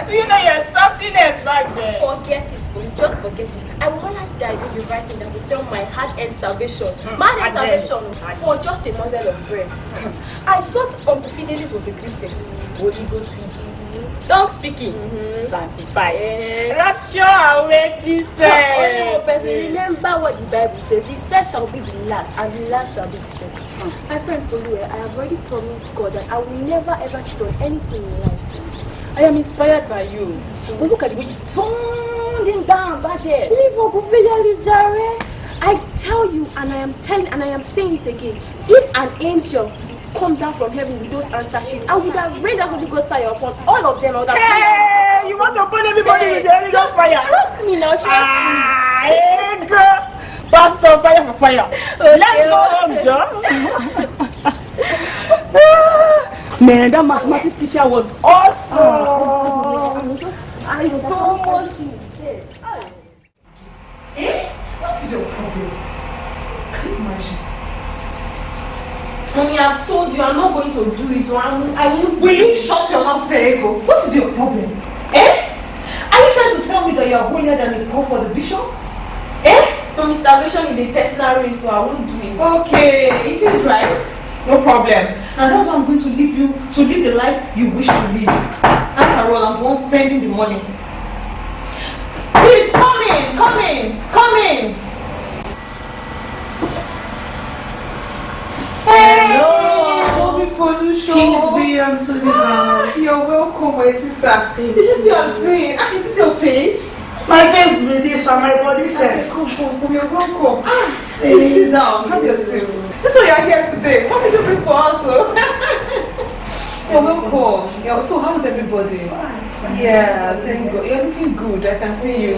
Do you know you're something else back there? Forget it, Folu. Just forget it. I would rather die when you write me that to sell my hard-earned salvation. My hard-earned salvation for just a morsel of bread. I thought Uncle Fidelis was a Christian. Holy Ghost feed. Tongue speaking. Sanctify. Rapture away, remember what the Bible says. The first shall be the last, and the last shall be the first. My friend Folu, I have already promised God that I will never ever cheat on anything in life. I am inspired by you. But look at the way you turned down back there. Leave Uncle Fidelis, Jare. I tell you, and I am saying it again. If an angel come down from heaven with those answer sheets, I would have rained the Holy Ghost fire upon all of them. Hey, you want to burn everybody with the Holy Ghost fire? Trust me now, trust me. Hey, girl. Pastor, fire for fire. Okay, let's go home, Joe. Man, that mathematics teacher was awesome. I so much mistake. What is your problem? Can you imagine? Mommy, I've told you I'm not going to do it, so I won't. Will you shut your mouth there, Ego? What is your problem? Are you trying to tell me that you are holier than the Pope or the Bishop? Mommy, salvation is a personal race, so I won't do it. Okay, it is right. No problem. And that's why I'm going to leave you to live the life you wish to live. After all, I'm the one spending the money. Please, come in. Hello, Foluso. Peace be unto this house. You're welcome, my sister. This is what I'm saying. This is your face. My face be this and my body said. Come. You're welcome. Please sit down. Have your seat. That's why you're here today. What did you bring for us? You're welcome. So how's everybody? Fine. Yeah, thank God. You're looking good. I can see you.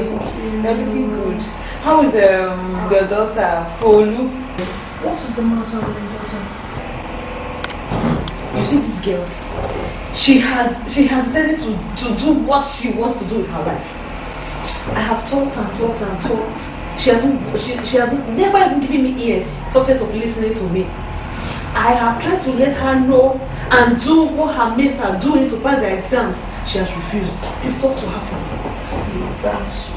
You're looking good. How is your daughter, Folu? What is the matter with my daughter? You see this girl? She has decided to do what she wants to do with her life. I have talked. She has never even given me ears, talkers of listening to me. I have tried to let her know and do what her mates are doing to pass their exams. She has refused. Please talk to her for me. Is that so?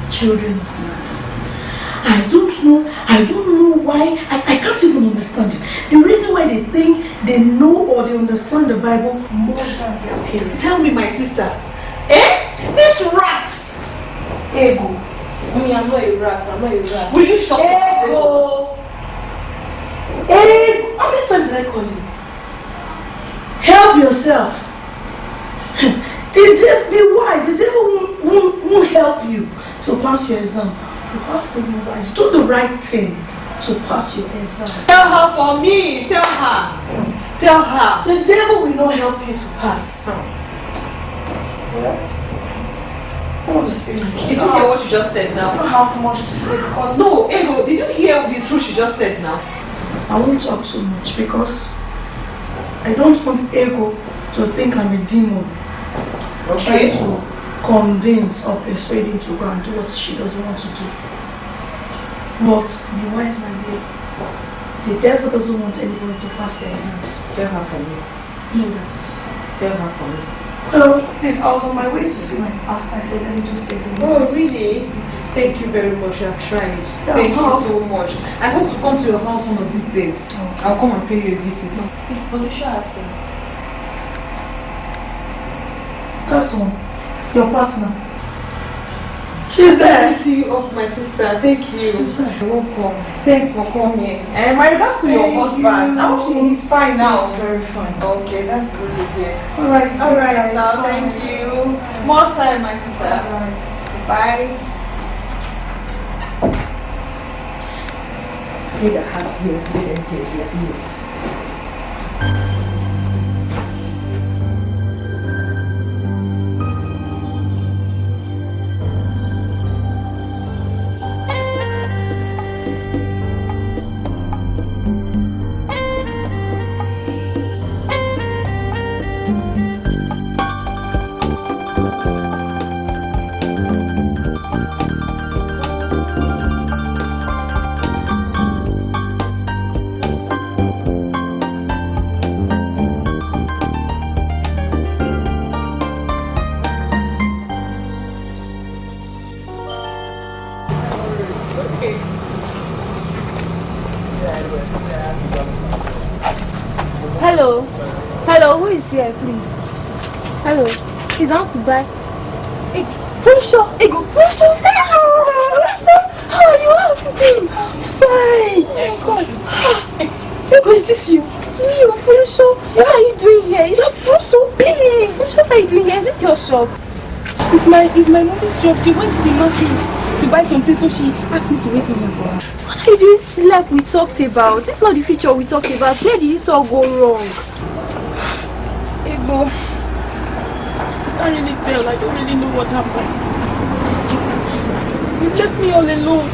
Children of manners. I don't know why. I can't even understand it. The reason why they think they know or they understand the Bible more than their parents. Tell me, my sister. This rat! Ego. Mommy, I'm not a rat. Will you shut up? Ego. How many times did I call you? Help yourself. Be wise. The devil won't help you to pass your exam. You have to be wise. Do the right thing to pass your exam. Tell her for me. Tell her. The devil will not help you to pass. Well, I want to say. Did you hear what she just said now? I don't have much to say because... No, Ego, did you hear the truth she just said now? I won't talk too much because I don't want Ego to think I'm a demon. Okay. Trying to convince or persuade him to go and do what she doesn't want to do. But be wise, my dear. The devil doesn't want anybody to pass their exams. Tell her for me. Know that. Tell her for me. Well, this, I was on my way to see my pastor. I said, let me just take him. Oh, really? Thank you very much. I've tried. Yeah, Thank you so much. I hope to come to your house one of these days. Okay. I'll come and pay you a visit. Is Foluso at home? That's one. Your partner. She's there. Nice to see you up, my sister. Thank you. She's there. You're welcome. Thanks for coming. And my regards to your husband. I hope he's fine now. He's very fine. Okay, that's good to hear. Alright, Now, thank you. More time, my sister. Alright. Bye. They that have ears, let them hear their ears. here, please. Hello. Please, I want to buy. Foluso, Ego, Foluso, how are you? How are you doing? Fine. Oh my God. Ego, is this you? It's me, Foluso. What are you doing here? You're so big. Foluso, what are you doing here? Is this your shop? It's my mommy's shop. She went to the market to buy something, so she asked me to wait in here for her. What are you doing? This is life we talked about. This is not the future we talked about. Where did it all go wrong? Ego, I can't really tell. I don't really know what happened. You left me all alone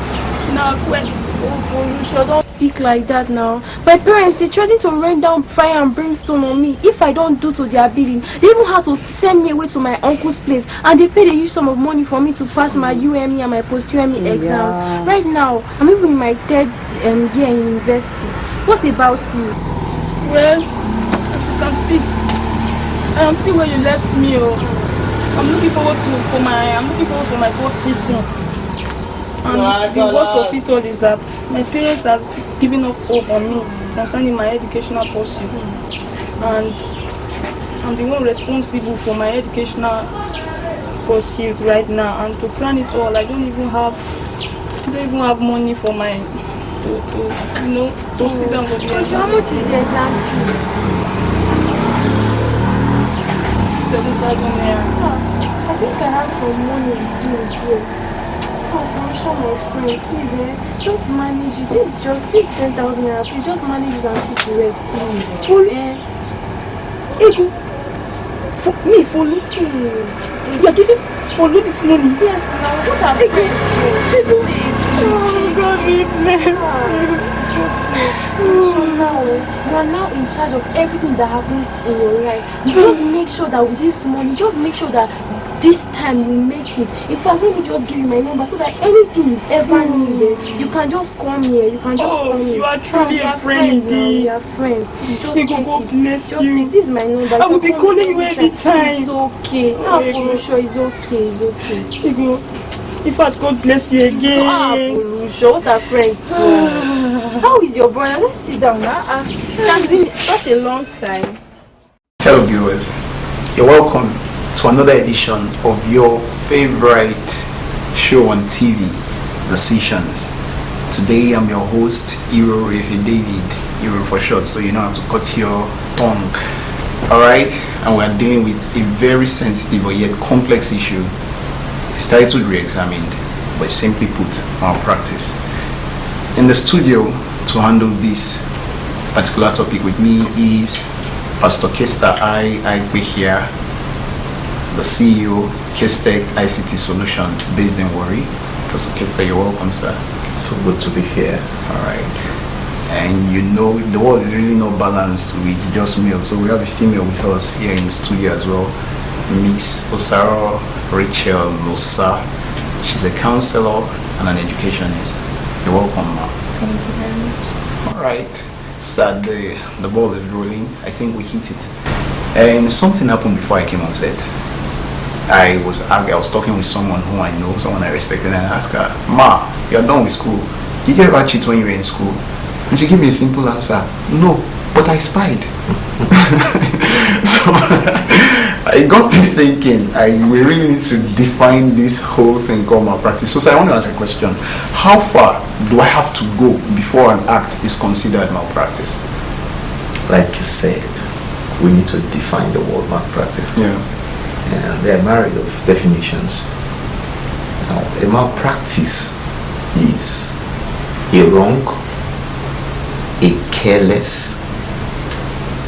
in our quest. Oh, Foluso, don't speak like that now. My parents, they threatened to rain down fire and brimstone on me if I don't do to their bidding. They even had to send me away to my uncle's place, and they paid a huge sum of money for me to pass my UME and my post-UME exams. Right now, I'm even in my third year in university. What about you? Well, as you can see, I am still where you left me. I'm looking forward for my fourth sitting. And the worst of it all is that my parents have given up hope on me concerning my educational pursuit. And I'm the one responsible for my educational pursuit right now. And to plan it all, I don't even have money for my to sit down with the How much is the exam fee? 7,000 naira. I think I have some money with you as well. Oh, Foluso, my friend, please, just manage it. This is just 10,000 naira. Please just manage it and keep the rest, please. Ego, Folu, you are giving Folu this money? Yes, now what are friends for? Oh, God, be blessed. So now, you are now in charge of everything that happens in your life. Just make sure that with this money, just make sure that this time you make it. In fact, let me just give you my number so that anything you ever need, you can just come here. You can just come here. You are truly a friend indeed. We are friends. Just Ego, take God it. bless Just you. take this is my number. I will be calling you every time. It's okay. Now, Foluso, it's okay. It's okay. Ego, in fact, God bless you again. Foluso, what are friends for? How is your brother? Let's sit down now. It's been such a long time. Hello viewers, you're welcome to another edition of your favorite show on TV, The Sessions. Today I'm your host, Hero Refi David, Hero for short, so you know how to cut your tongue. Alright, and we're dealing with a very sensitive but yet complex issue. It's titled Re-Examined, but simply put, malpractice. In the studio to handle this particular topic with me is Pastor Kester Igwe here, the CEO, Kester ICT Solution based in Warri. Pastor Kester, you're welcome, sir. So good to be here. Alright. And you know, the world is really not balanced with just male, so we have a female with us here in the studio as well, Miss Osaro Rachel Nosa. She's a counselor and an educationist. You're welcome, ma'am. Thank you very much. Alright, so the ball is rolling. I think we hit it. And something happened before I came on set. I was talking with someone who I know, someone I respected, and I asked her, Ma, you're done with school. Did you ever cheat when you were in school? And she gave me a simple answer, no, but I spied. So I got me thinking, we really need to define this whole thing called malpractice. So I want to ask a question. How far do I have to go before an act is considered malpractice? Like you said, we need to define the word malpractice. Yeah. And there are myriad of definitions. Now, a malpractice is a wrong, a careless,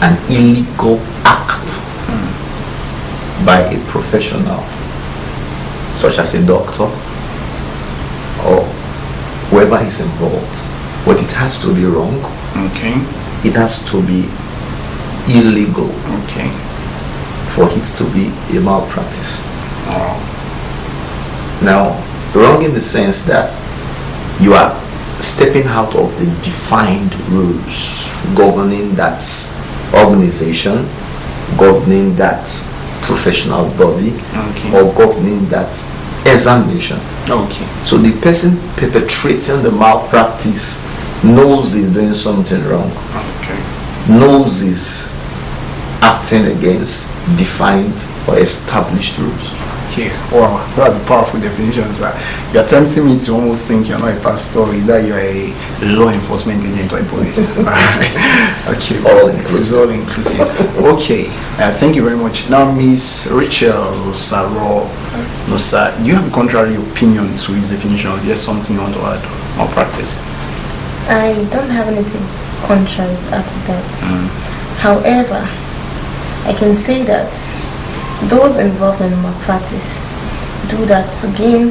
an illegal act by a professional, such as a doctor or whoever is involved. But it has to be wrong. Okay. It has to be illegal. Okay. For it to be a malpractice. Oh. Now, wrong in the sense that you are stepping out of the defined rules governing that organization, governing that professional body, Okay. or governing that examination. Okay. So the person perpetrating the malpractice knows he's doing something wrong, Okay. knows he's acting against defined or established rules. Okay, wow, that's a powerful definition, sir. You're tempting me to almost think you're not a pastor, either you're a law enforcement agent or a police. Okay, It's all inclusive. It's all inclusive. Okay, thank you very much. Now, Miss Rachel Saro, no, sir, do you have a contrary opinion to his definition, or just something you want to add or practice? I don't have anything contrary to add to that. However, I can say that those involved in malpractice do that to gain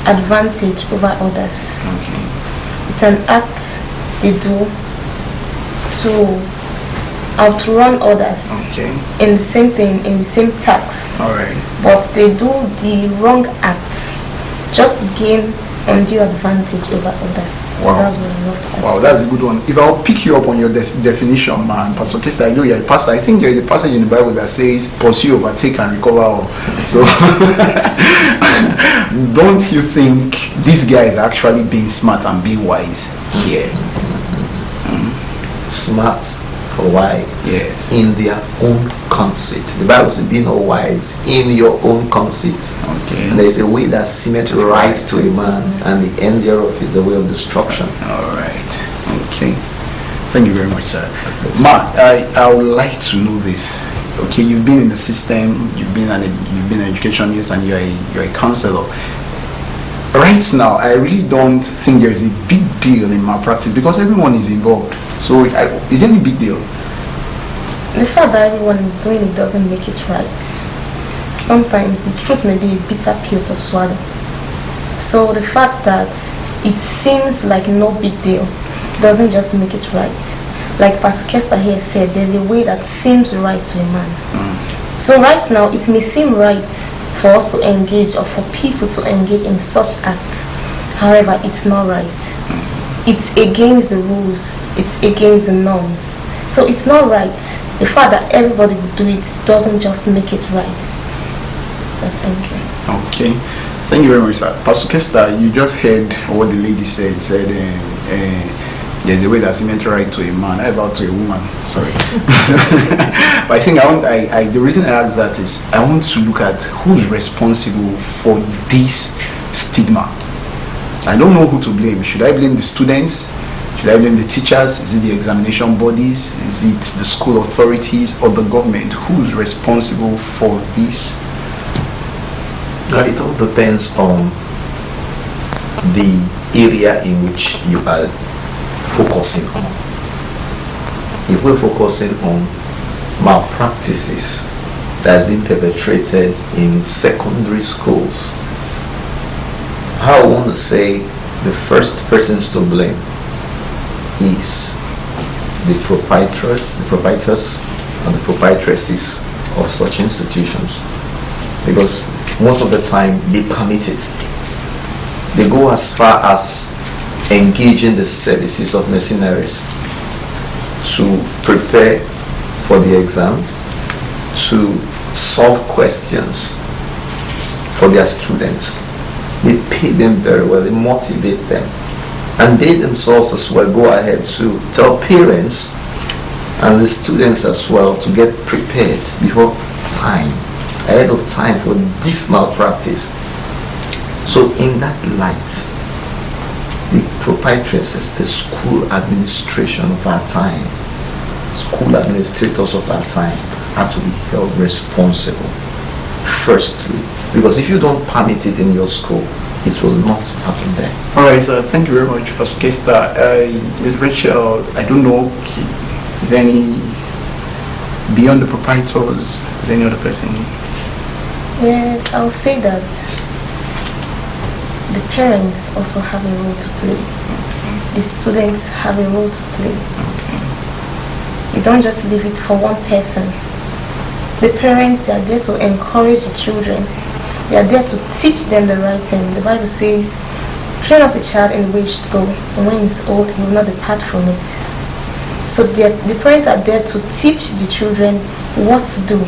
advantage over others. Okay. It's an act they do to outrun others Okay. in the same thing, in the same tax. All right. But they do the wrong act just to gain undue advantage over others. Wow. So that's what I love to add. Wow, that's a good one. If I'll pick you up on your definition, man, Pastor Kesa, I know you're a pastor. I think there is a passage in the Bible that says, pursue, overtake, and recover all. So, don't you think these guys are actually being smart and being wise here? Smart or wise Yes. in their own conceit. The Bible says, be not wise in your own conceit. Okay. And there is a way that seemeth right to a man, and the end thereof is the way of destruction. All right. Okay. Thank you very much, sir. Ma, I would like to know this. Okay, you've been in the system, you've been an educationist, and you're a counselor. Right now, I really don't think there's a big deal in malpractice because everyone is involved. So, is there any big deal? The fact that everyone is doing it doesn't make it right. Sometimes the truth may be a bitter pill to swallow. So the fact that it seems like no big deal doesn't just make it right. Like Pastor Kester here said, there's a way that seems right to a man. So right now, it may seem right for us to engage or for people to engage in such act. However, it's not right. It's against the rules. It's against the norms. So it's not right. The fact that everybody would do it doesn't just make it right. But thank you. Okay. Thank you very much, sir. Pastor Kester, you just heard what the lady said. She said, there's a way that's meant right to a man. How about to a woman? Sorry. But I think the reason I asked that is I want to look at who's responsible for this stigma. I don't know who to blame. Should I blame the students? Should I blame the teachers? Is it the examination bodies? Is it the school authorities or the government? Who's responsible for this? It all depends on the area in which you are focusing on. If we're focusing on malpractices that has been perpetrated in secondary schools, I want to say the first persons to blame is the proprietors and the proprietresses of such institutions, because most of the time they permit it. They go as far as engaging the services of mercenaries to prepare for the exam, to solve questions for their students. They pay them very well, they motivate them, and they themselves as well go ahead to tell parents and the students as well to get prepared before time, ahead of time, for this malpractice. So in that light, the proprietresses, the school administration of our time, school administrators of our time are to be held responsible. Firstly, because if you don't permit it in your school, it will not happen there. All right, sir. Thank you very much, Pastor Kester. Ms. Rachel, I don't know, is there any, beyond the proprietors, is there any other person? Yeah, I'll say that the parents also have a role to play. The students have a role to play. You don't just leave it for one person. The parents, they are there to encourage the children. They are there to teach them the right thing. The Bible says, train up a child in the way he should go, and when he's old, he will not depart from it. So the parents are there to teach the children what to do,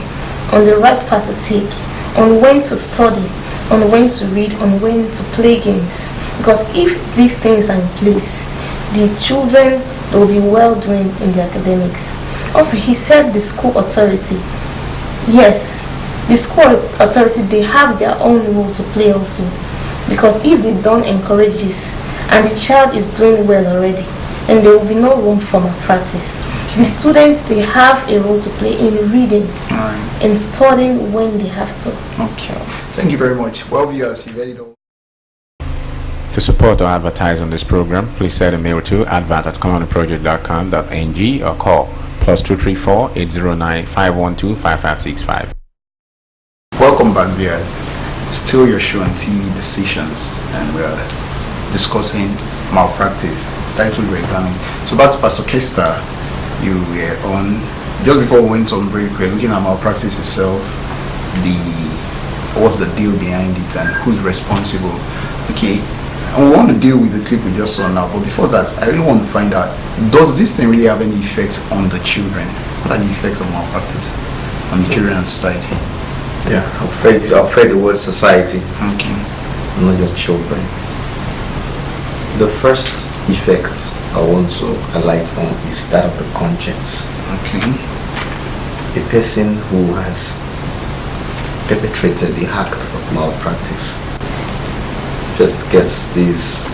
on the right path to take, on when to study, on when to read, on when to play games. Because if these things are in place, the children will be well doing in the academics. Also, he said the school authority. Yes, the school authority, they have their own role to play also. Because if they don't encourage this, and the child is doing well already, and there will be no room for malpractice. The students, they have a role to play in reading and studying when they have to. Okay. Thank you very much. Well, viewers, you ready to... To support or advertise on this program, please send a mail to advert@ColonyProject.com.ng or call +234 809 512 5565. Welcome back, viewers. Still your show on TV, Decisions, and we're discussing malpractice. It's titled Re-Examining. So back to Pastor Kester, you were on, just before we went on break, we were looking at malpractice itself, what's the deal behind it and who's responsible. Okay, and we want to deal with the clip we just saw now, but before that, I really want to find out, does this thing really have any effects on the children? What are the effects of malpractice on the children and society? Yeah, I'm afraid the word society, Okay. not just children. The first effect I want to highlight on is that of the conscience. Okay. A person who has perpetrated the act of malpractice just gets this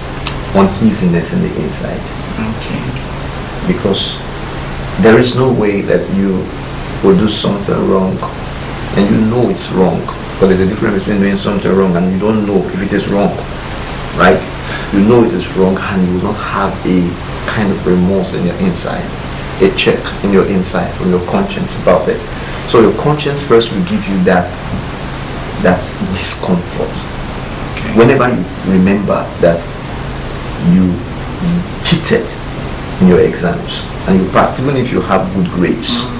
uneasiness in the inside. Okay. Because there is no way that you will do something wrong and you know it's wrong. But there's a difference between doing something wrong and you don't know if it is wrong, right? You know it is wrong and you will not have a kind of remorse in your inside, a check in your inside, on your conscience about it. So your conscience first will give you that discomfort. Okay. Whenever you remember that you cheated in your exams and you passed, even if you have good grades,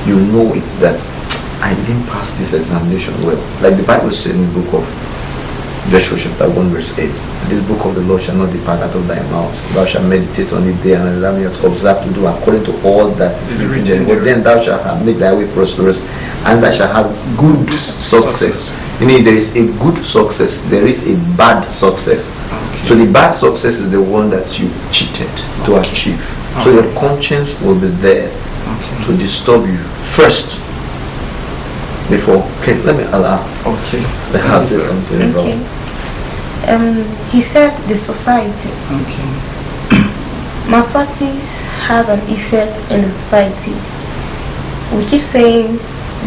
you know it that I didn't pass this examination well. Like the Bible said in the book of Joshua chapter 1 verse 8, this book of the law shall not depart out of thy mouth. Thou shalt meditate on it day and night, and observe to do according to all that is written there. But then thou shalt have made thy way prosperous, and thou shalt have good success. Meaning there is a good success, there is a bad success. Okay. So the bad success is the one that you cheated to achieve. So your conscience will be there to disturb you first. Before, okay, let me allow. Okay. The house is something wrong. He said the society. Okay. Malpractice has an effect in the society. We keep saying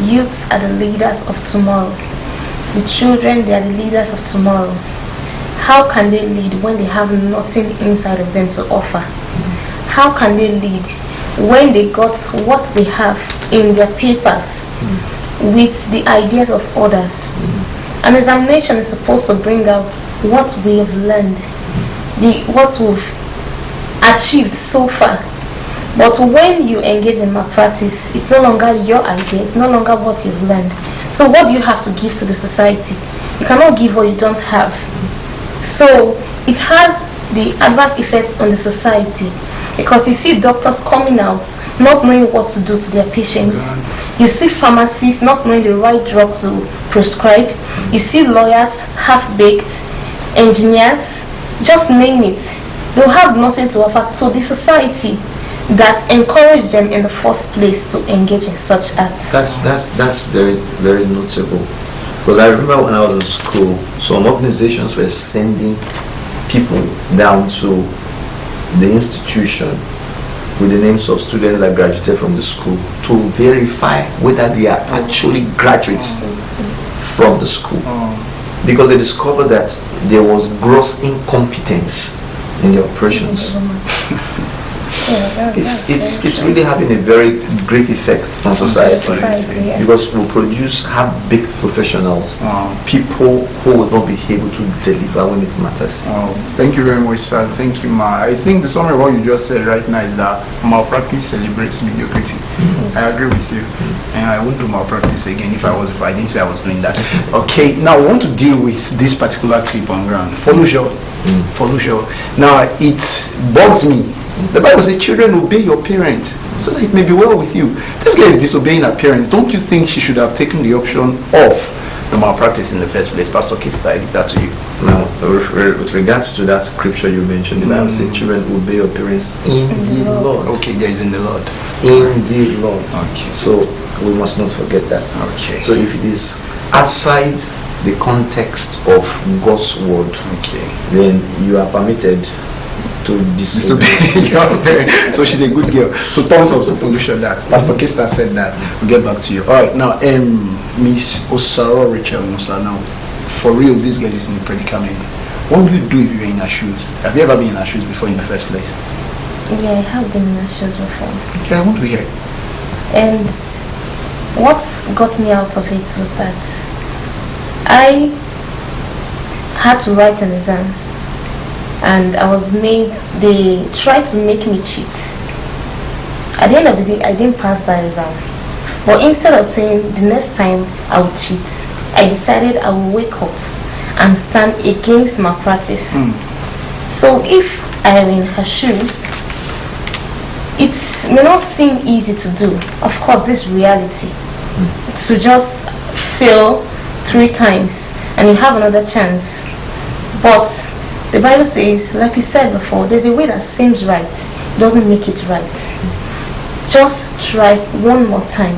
youths are the leaders of tomorrow. The children, they are the leaders of tomorrow. How can they lead when they have nothing inside of them to offer? How can they lead when they got what they have in their papers with the ideas of others? An examination is supposed to bring out what we have learned, what we've achieved so far. But when you engage in malpractice, it's no longer your idea, it's no longer what you've learned. So what do you have to give to the society? You cannot give what you don't have. So it has the adverse effect on the society, because you see doctors coming out not knowing what to do to their patients. You see pharmacists not knowing the right drugs to prescribe. You see lawyers half-baked, engineers, just name it. They'll have nothing to offer to the society that encouraged them in the first place to engage in such acts. That's very, very notable. Because I remember when I was in school, some organizations were sending people down to the institution with the names of students that graduated from the school to verify whether they are actually graduates from the school. Because they discovered that there was gross incompetence in the operations. It's really having a very great effect on society, yes. because we'll produce half-baked professionals, people who will not be able to deliver when it matters. Thank you very much, sir. Thank you, ma. I think the summary of what you just said right now is that malpractice celebrates mediocrity. I agree with you, and I won't do malpractice again if I didn't say I was doing that. Okay, now I want to deal with this particular clip on ground. Foluso. Now it bugs me. The Bible says, children, obey your parents so that it may be well with you. This girl is disobeying her parents. Don't you think she should have taken the option of the malpractice in the first place? Pastor Kista, I did that to you. Now, with regards to that scripture you mentioned, the Bible says children obey your parents in the Lord. Okay, there is in the Lord. In the Lord. Okay. So we must not forget that. Okay. So if it is outside the context of God's word, okay, then you are permitted to disobey. So she's a good girl. So thumbs up to Foluso that. Pastor Kista said that. We'll get back to you. Alright, now Miss Osaro Rachel Musa, now for real, this girl is in a predicament. What would you do if you were in her shoes? Have you ever been in her shoes before in the first place? Yeah, I have been in her shoes before. Okay, I want to hear. And what got me out of it was that I had to write an exam, and they tried to make me cheat. At the end of the day, I didn't pass that exam. But instead of saying the next time I would cheat, I decided I will wake up and stand against my practice. So if I am in her shoes, it may not seem easy to do. Of course, this reality. To just fail 3 times and you have another chance. But the Bible says, like we said before, there's a way that seems right. It doesn't make it right. Just try one more time.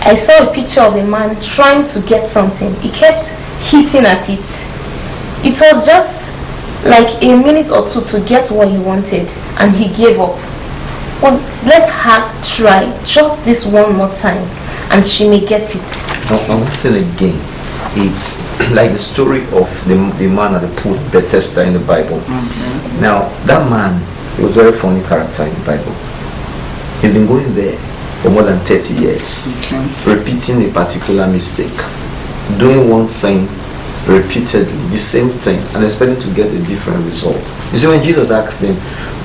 I saw a picture of a man trying to get something. He kept hitting at it. It was just like a minute or two to get what he wanted, and he gave up. Well, let her try just this one more time, and she may get it. One thing again, it's like the story of the man at the pool, Bethesda, in the Bible. Now, that man, he was a very funny character in the Bible. He's been going there for more than 30 years, repeating a particular mistake, doing one thing repeatedly, the same thing, and expecting to get a different result. You see, when Jesus asked him,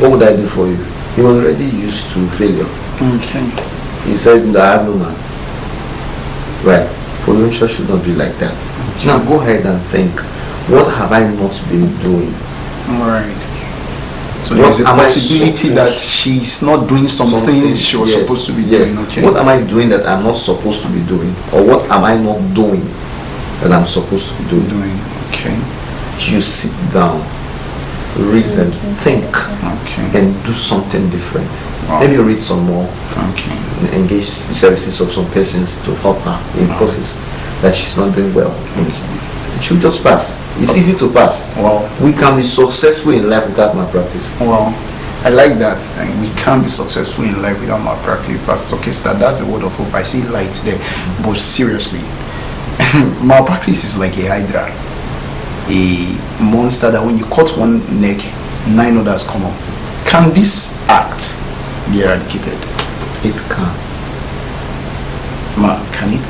what would I do for you? He was already used to failure. He said, I have no man. Right. Foluso should not be like that. Now go ahead and think, what have I not been doing? Right. So there's a possibility that she's not doing some things she was supposed to be doing. Okay. What am I doing that I'm not supposed to be doing? Or what am I not doing that I'm supposed to be doing? Okay. You sit down, reason, think, and do something different. Maybe read some more. Engage the services of some persons to help her in courses that she's not doing well. She'll just pass. It's easy to pass. We can be successful in life without malpractice. I like that. And we can be successful in life without malpractice. Pastor Kista, that's the word of hope. I see light there. But seriously, malpractice is like a hydra, a monster that when you cut one neck, 9 others come up. Can this act be eradicated? It can. Can it?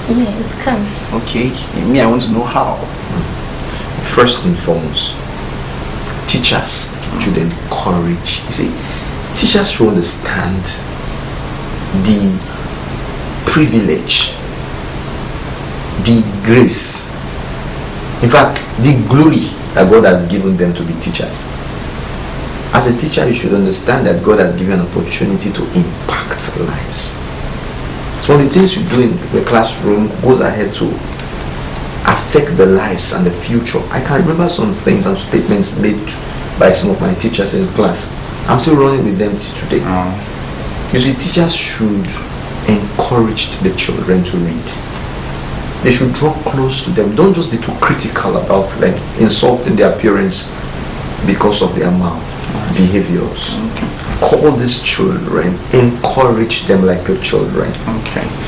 Yeah, it can. Okay, me, I want to know how. First and foremost, teachers should encourage. You see, teachers should understand the privilege, the grace, in fact, the glory that God has given them to be teachers. As a teacher, you should understand that God has given an opportunity to impact lives. So the things you do in the classroom goes ahead to affect the lives and the future. I can remember some things and statements made by some of my teachers in class. I'm still running with them till today. You see, teachers should encourage the children to read. They should draw close to them. Don't just be too critical about them, insulting their parents because of their mouth behaviors. Call these children, encourage them like your children.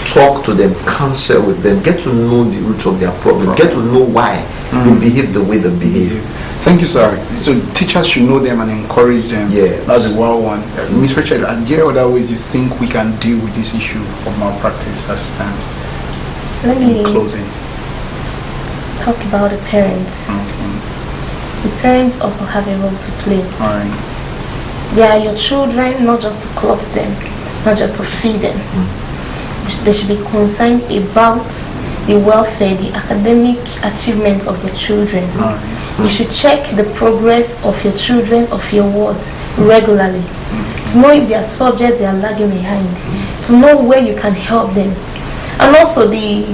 Talk to them, counsel with them, get to know the root of their problem, get to know why they behave the way they behave. Thank you, sir. So teachers should know them and encourage them. Yeah, that's a wild one. Ms. Rachel, are there other ways you think we can deal with this issue of malpractice as it stands? Let me closing. Talk about the parents. The parents also have a role to play. They are your children, not just to clothe them, not just to feed them. They should be concerned about the welfare, the academic achievement of their children. You should check the progress of your children, of your ward, regularly. To know if there are subjects they are lagging behind. To know where you can help them. And also the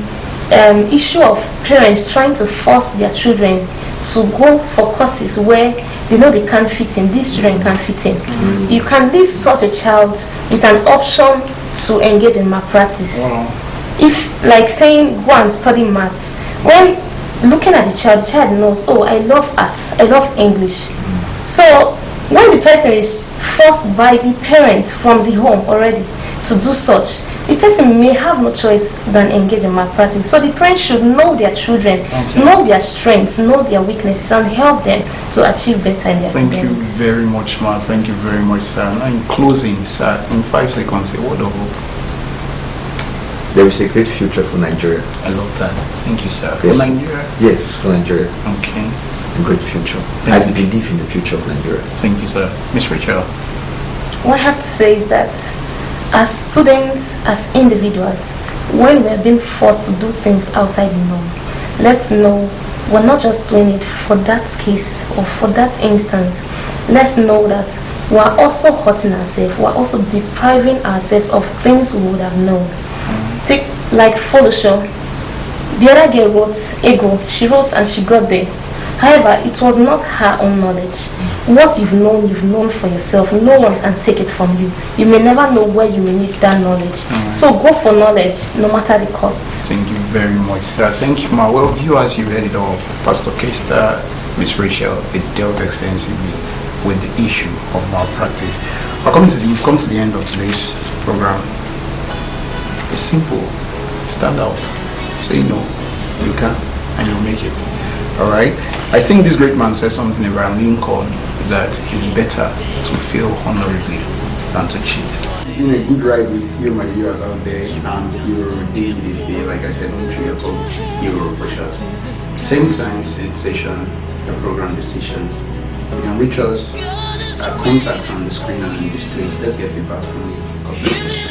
issue of parents trying to force their children to go for courses where they know they can't fit in. These children can't fit in. You can leave such a child with an option to engage in malpractice. If, like saying, go and study maths, when looking at the child knows, oh, I love arts, I love English. So when the person is forced by the parents from the home already to do such, the person may have no choice than engage in malpractice. So the parents should know their children, know their strengths, know their weaknesses, and help them to achieve better in their Thank academics. you very much, Ma. Thank you very much, sir. Now, in closing, sir, in 5 seconds, a word of hope. There is a great future for Nigeria. I love that. Thank you, sir. Yes. For Nigeria? Yes, for Nigeria. Okay. A great future. Thank I you. believe in the future of Nigeria. Thank you, sir. Miss Rachel. What I have to say is that as students, as individuals, when we're being forced to do things outside the norm, let's know we're not just doing it for that case or for that instance. Let's know that we're also hurting ourselves, we're also depriving ourselves of things we would have known. Take like Foluso. The other girl wrote Ego. She wrote and she got there. However, it was not her own knowledge. What you've known for yourself. No one can take it from you. You may never know where you may need that knowledge. So go for knowledge, no matter the cost. Thank you very much, sir. Thank you, Ma. Well, viewers, you heard it all. Pastor Kester, Miss Rachel, they dealt extensively with the issue of malpractice. We've come to the end of today's program. It's simple. Stand out. Say no. You can, and you'll make it. Alright? I think this great man said something about Lincoln, that it's better to fail honorably than to cheat. It's been a good ride with you, my viewers out there, and your daily feel, like I said, on 3 o'clock, Euro for sure. Same time, same session, the program decisions. You can reach us at contacts on the screen and on the display. Let's get feedback from you. God bless you.